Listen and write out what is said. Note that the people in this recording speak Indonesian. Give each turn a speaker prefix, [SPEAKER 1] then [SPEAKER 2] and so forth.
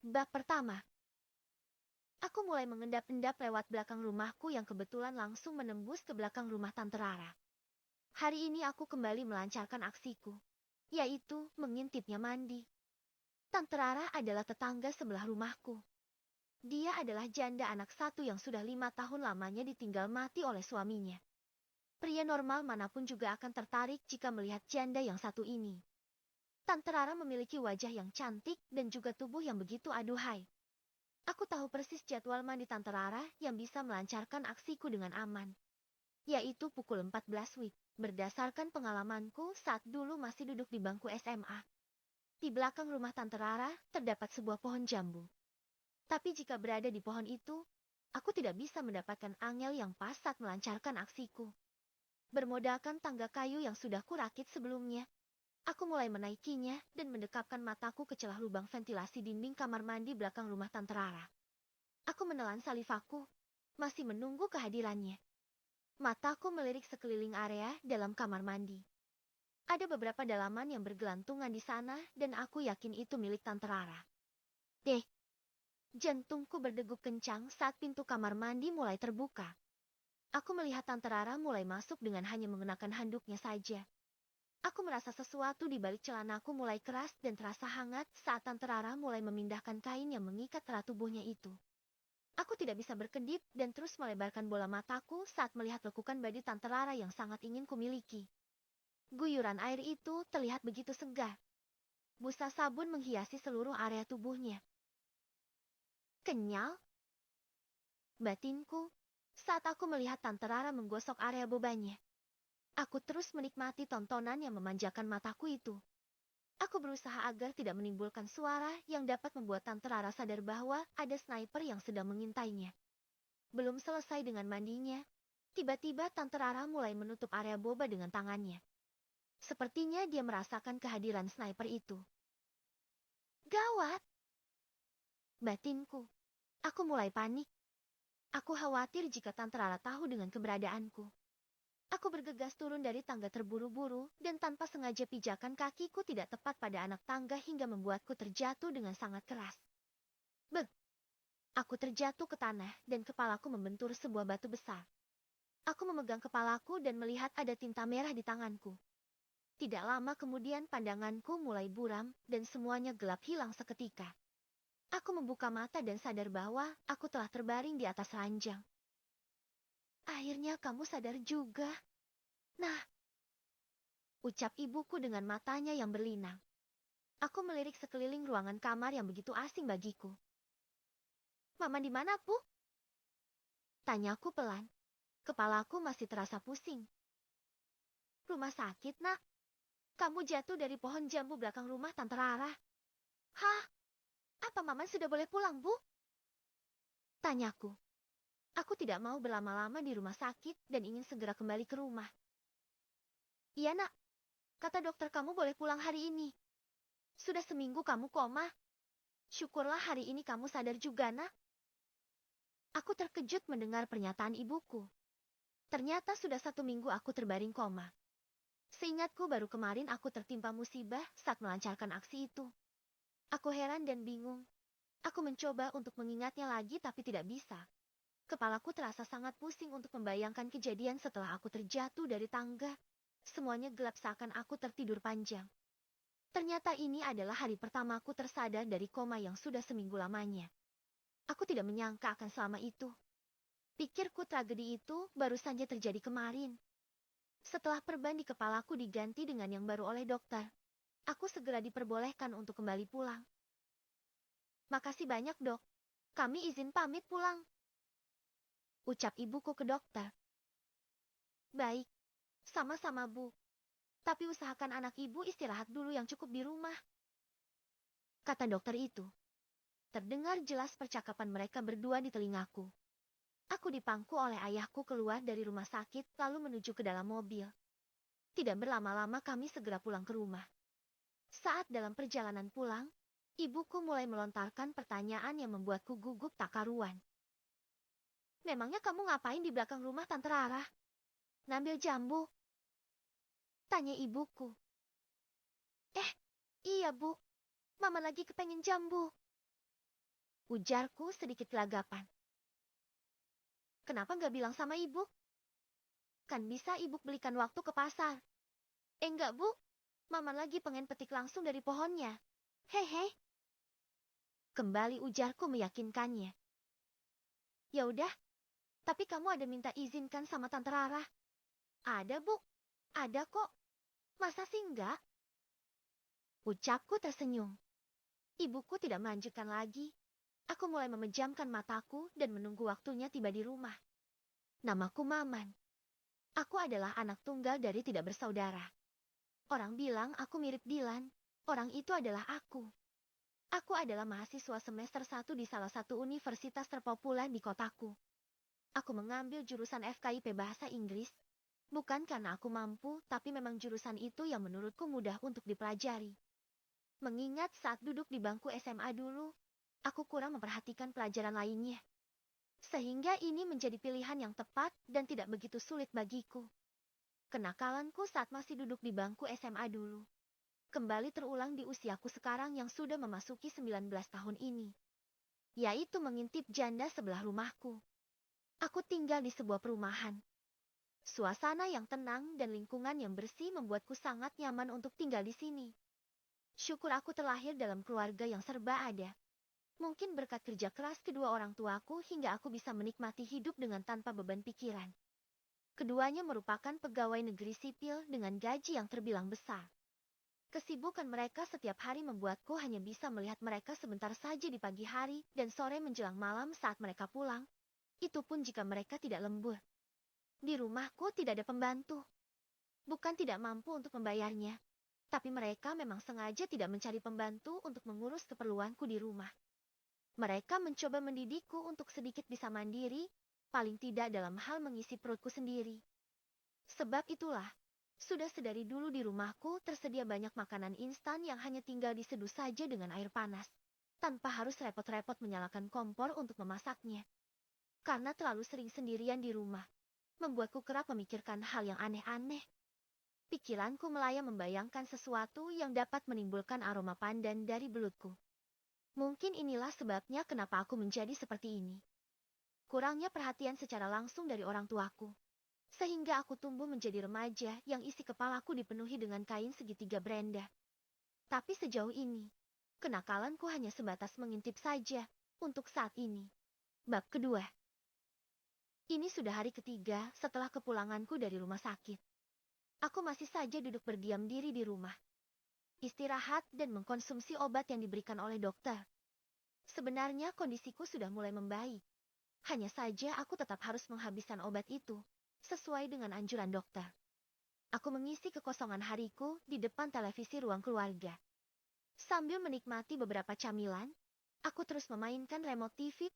[SPEAKER 1] Bab pertama, aku mulai mengendap-endap lewat belakang rumahku yang kebetulan langsung menembus ke belakang rumah Tante Rara. Hari ini aku kembali melancarkan aksiku, yaitu mengintipnya mandi. Tante Rara adalah tetangga sebelah rumahku. Dia adalah janda anak satu yang sudah 5 tahun lamanya ditinggal mati oleh suaminya. Pria normal manapun juga akan tertarik jika melihat janda yang satu ini. Tante Rara memiliki wajah yang cantik dan juga tubuh yang begitu aduhai. Aku tahu persis jadwal mandi Tante Rara yang bisa melancarkan aksiku dengan aman, yaitu pukul 14 WIB, berdasarkan pengalamanku saat dulu masih duduk di bangku SMA. Di belakang rumah Tante Rara terdapat sebuah pohon jambu. Tapi jika berada di pohon itu, aku tidak bisa mendapatkan angel yang pas saat melancarkan aksiku. Bermodalkan tangga kayu yang sudah kurakit sebelumnya, aku mulai menaikinya dan mendekapkan mataku ke celah lubang ventilasi dinding kamar mandi belakang rumah Tante Rara. Aku menelan salivaku, masih menunggu kehadirannya. Mataku melirik sekeliling area dalam kamar mandi. Ada beberapa dalaman yang bergelantungan di sana dan aku yakin itu milik Tante Rara. Deh, jantungku berdegup kencang saat pintu kamar mandi mulai terbuka. Aku melihat Tante Rara mulai masuk dengan hanya mengenakan handuknya saja. Aku merasa sesuatu di balik celanaku mulai keras dan terasa hangat saat Tante Rara mulai memindahkan kain yang mengikat erat tubuhnya itu. Aku tidak bisa berkedip dan terus melebarkan bola mataku saat melihat lekukan badi Tante Rara yang sangat ingin kumiliki. Guyuran air itu terlihat begitu segar. Busa sabun menghiasi seluruh area tubuhnya. Kenyal? Batinku, saat aku melihat Tante Rara menggosok area bobanya. Aku terus menikmati tontonan yang memanjakan mataku itu. Aku berusaha agar tidak menimbulkan suara yang dapat membuat Tante Rara sadar bahwa ada sniper yang sedang mengintainya. Belum selesai dengan mandinya, tiba-tiba Tante Rara mulai menutup area boba dengan tangannya. Sepertinya dia merasakan kehadiran sniper itu. Gawat! Batinku. Aku mulai panik. Aku khawatir jika Tante Rara tahu dengan keberadaanku. Aku bergegas turun dari tangga terburu-buru dan tanpa sengaja pijakan kakiku tidak tepat pada anak tangga hingga membuatku terjatuh dengan sangat keras. Beg! Aku terjatuh ke tanah dan kepalaku membentur sebuah batu besar. Aku memegang kepalaku dan melihat ada tinta merah di tanganku. Tidak lama kemudian pandanganku mulai buram dan semuanya gelap hilang seketika. Aku membuka mata dan sadar bahwa aku telah terbaring di atas ranjang. Akhirnya kamu sadar juga. Nah, ucap ibuku dengan matanya yang berlinang. Aku melirik sekeliling ruangan kamar yang begitu asing bagiku. Mama di mana, Bu? Tanyaku pelan. Kepalaku masih terasa pusing. Rumah sakit, Nak. Kamu jatuh dari pohon jambu belakang rumah Tante Rara. Hah? Apa Mama sudah boleh pulang, Bu? Tanyaku. Aku tidak mau berlama-lama di rumah sakit dan ingin segera kembali ke rumah. Iya, Nak. Kata dokter kamu boleh pulang hari ini. Sudah seminggu kamu koma. Syukurlah hari ini kamu sadar juga, Nak. Aku terkejut mendengar pernyataan ibuku. Ternyata sudah 1 minggu aku terbaring koma. Seingatku baru kemarin aku tertimpa musibah saat melancarkan aksi itu. Aku heran dan bingung. Aku mencoba untuk mengingatnya lagi tapi tidak bisa. Kepalaku terasa sangat pusing untuk membayangkan kejadian setelah aku terjatuh dari tangga. Semuanya gelap seakan aku tertidur panjang. Ternyata ini adalah hari pertamaku tersadar dari koma yang sudah seminggu lamanya. Aku tidak menyangka akan selama itu. Pikirku tragedi itu baru saja terjadi kemarin. Setelah perban di kepalaku diganti dengan yang baru oleh dokter, aku segera diperbolehkan untuk kembali pulang. Makasih banyak, Dok. Kami izin pamit pulang. Ucap ibuku ke dokter. Baik, sama-sama, Bu. Tapi usahakan anak ibu istirahat dulu yang cukup di rumah. Kata dokter itu. Terdengar jelas percakapan mereka berdua di telingaku. Aku dipangku oleh ayahku keluar dari rumah sakit lalu menuju ke dalam mobil. Tidak berlama-lama kami segera pulang ke rumah. Saat dalam perjalanan pulang, ibuku mulai melontarkan pertanyaan yang membuatku gugup tak karuan. Memangnya kamu ngapain di belakang rumah Tante Rara? Ngambil jambu? Tanya ibuku. Iya, Bu. Mama lagi kepengen jambu. Ujarku sedikit gelagapan. Kenapa nggak bilang sama ibu? Kan bisa ibu belikan waktu ke pasar. Enggak, Bu. Mama lagi pengen petik langsung dari pohonnya. Hehe. Kembali ujarku meyakinkannya. Ya udah, tapi kamu ada minta izinkan sama Tante Rara? Ada, Bu. Ada kok. Masa sih enggak? Ucapku tersenyum. Ibuku tidak melanjutkan lagi. Aku mulai memejamkan mataku dan menunggu waktunya tiba di rumah. Namaku Maman. Aku adalah anak tunggal dari tidak bersaudara. Orang bilang aku mirip Dilan. Orang itu adalah aku. Aku adalah mahasiswa semester 1 di salah satu universitas terpopuler di kotaku. Aku mengambil jurusan FKIP Bahasa Inggris. Bukan karena aku mampu, tapi memang jurusan itu yang menurutku mudah untuk dipelajari. Mengingat saat duduk di bangku SMA dulu, aku kurang memperhatikan pelajaran lainnya. Sehingga ini menjadi pilihan yang tepat dan tidak begitu sulit bagiku. Kenakalanku saat masih duduk di bangku SMA dulu kembali terulang di usiaku sekarang yang sudah memasuki 19 tahun ini. Yaitu mengintip janda sebelah rumahku. Aku tinggal di sebuah perumahan. Suasana yang tenang dan lingkungan yang bersih membuatku sangat nyaman untuk tinggal di sini. Syukur aku terlahir dalam keluarga yang serba ada. Mungkin berkat kerja keras kedua orang tuaku hingga aku bisa menikmati hidup dengan tanpa beban pikiran. Keduanya merupakan pegawai negeri sipil dengan gaji yang terbilang besar. Kesibukan mereka setiap hari membuatku hanya bisa melihat mereka sebentar saja di pagi hari dan sore menjelang malam saat mereka pulang. Itu pun jika mereka tidak lembur. Di rumahku tidak ada pembantu. Bukan tidak mampu untuk membayarnya, tapi mereka memang sengaja tidak mencari pembantu untuk mengurus keperluanku di rumah. Mereka mencoba mendidikku untuk sedikit bisa mandiri, paling tidak dalam hal mengisi perutku sendiri. Sebab itulah, sudah sedari dulu di rumahku tersedia banyak makanan instan yang hanya tinggal diseduh saja dengan air panas, tanpa harus repot-repot menyalakan kompor untuk memasaknya. Karena terlalu sering sendirian di rumah, membuatku kerap memikirkan hal yang aneh-aneh. Pikiranku melayang membayangkan sesuatu yang dapat menimbulkan aroma pandan dari belutku. Mungkin inilah sebabnya kenapa aku menjadi seperti ini. Kurangnya perhatian secara langsung dari orang tuaku. Sehingga aku tumbuh menjadi remaja yang isi kepalaku dipenuhi dengan kain segitiga berenda. Tapi sejauh ini, kenakalanku hanya sebatas mengintip saja untuk saat ini. Bab kedua. Ini sudah hari ketiga setelah kepulanganku dari rumah sakit. Aku masih saja duduk berdiam diri di rumah. Istirahat dan mengkonsumsi obat yang diberikan oleh dokter. Sebenarnya kondisiku sudah mulai membaik. Hanya saja aku tetap harus menghabiskan obat itu sesuai dengan anjuran dokter. Aku mengisi kekosongan hariku di depan televisi ruang keluarga. Sambil menikmati beberapa camilan, aku terus memainkan remote TV